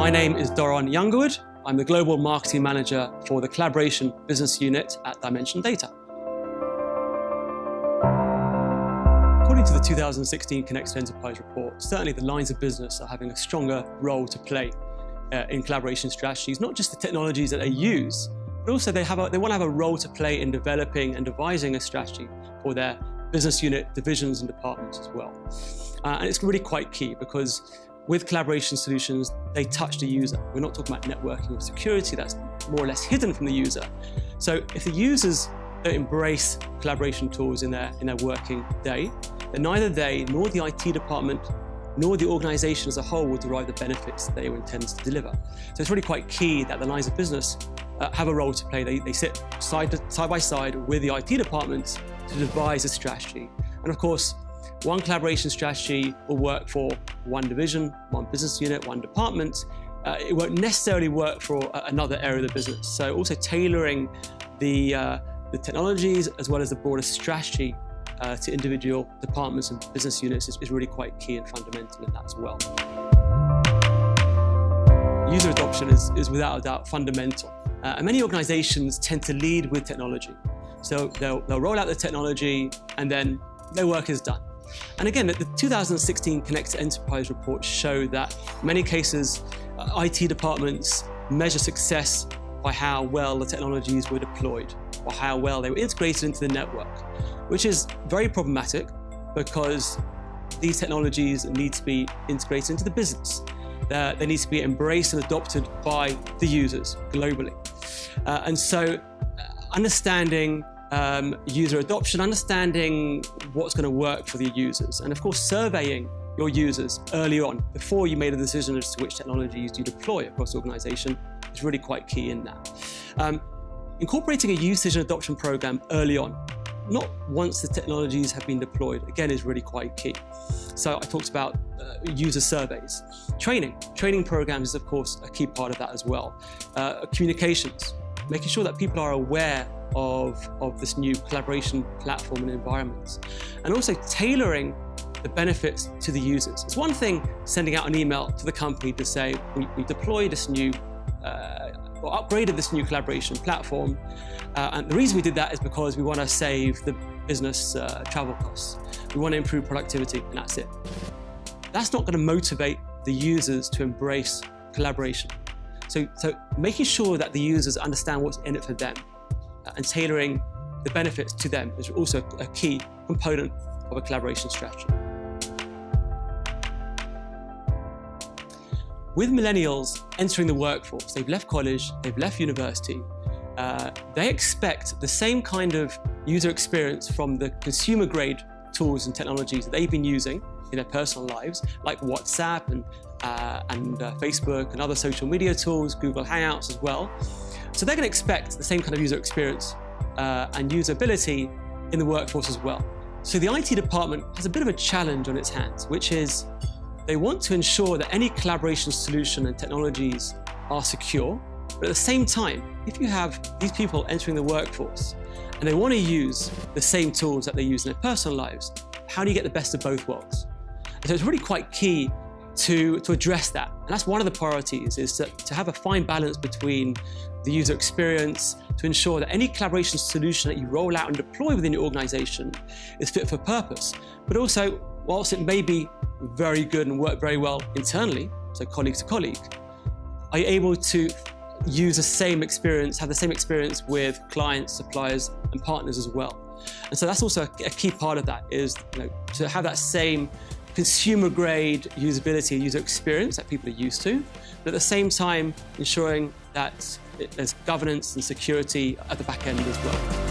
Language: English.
My name is Doron Youngerwood. I'm the Global Marketing Manager for the Collaboration Business Unit at Dimension Data. According to the 2016 Connected Enterprise report, certainly the lines of business are having a stronger role to play in collaboration strategies, not just the technologies that they use, but also they want to have a role to play in developing and devising a strategy for their business unit, divisions and departments as well. And it's really quite key because with collaboration solutions, they touch the user. We're not talking about networking or security, that's more or less hidden from the user. So if the users don't embrace collaboration tools in their working day, then neither they nor the IT department nor the organization as a whole will derive the benefits that they were intended to deliver. So it's really quite key that the lines of business have a role to play. They sit side by side with the IT department to devise a strategy. And of course, one collaboration strategy will work for one division, one business unit, one department. It won't necessarily work for another area of the business. So also tailoring the technologies as well as the broader strategy to individual departments and business units is really quite key and fundamental in that as well. User adoption is without a doubt fundamental. And many organizations tend to lead with technology. So they'll roll out the technology and then their work is done. And again, the 2016 Connected Enterprise report showed that in many cases, IT departments measure success by how well the technologies were deployed or how well they were integrated into the network, which is very problematic because these technologies need to be integrated into the business. They need to be embraced and adopted by the users globally. And so understanding user adoption, understanding what's going to work for the users, and of course surveying your users early on before you made a decision as to which technologies you deploy across the organization is really quite key in that. Incorporating a usage and adoption program early on, not once the technologies have been deployed, again is really quite key. So I talked about user surveys. Training programs is of course a key part of that as well. Communications, making sure that people are aware of this new collaboration platform and environments. And also tailoring the benefits to the users. It's one thing sending out an email to the company to say, we deployed this new, or upgraded this new collaboration platform. And the reason we did that is because we want to save the business travel costs. We want to improve productivity, and that's it. That's not going to motivate the users to embrace collaboration. So making sure that the users understand what's in it for them and tailoring the benefits to them is also a key component of a collaboration strategy. With millennials entering the workforce, they've left college, they've left university, they expect the same kind of user experience from the consumer grade tools and technologies that they've been using in their personal lives, like WhatsApp and Facebook and other social media tools, Google Hangouts as well. So they're going to expect the same kind of user experience and usability in the workforce as well. So the IT department has a bit of a challenge on its hands, which is they want to ensure that any collaboration solution and technologies are secure, but at the same time, if you have these people entering the workforce and they want to use the same tools that they use in their personal lives, how do you get the best of both worlds? And so it's really quite key to address that. And that's one of the priorities, is to have a fine balance between the user experience, to ensure that any collaboration solution that you roll out and deploy within your organization is fit for purpose. But also, whilst it may be very good and work very well internally, so colleague to colleague, are you able to use the same experience, have the same experience with clients, suppliers, and partners as well? And so that's also a key part of that, is to have that same consumer-grade usability, user experience that people are used to, but at the same time ensuring that there's governance and security at the back end as well.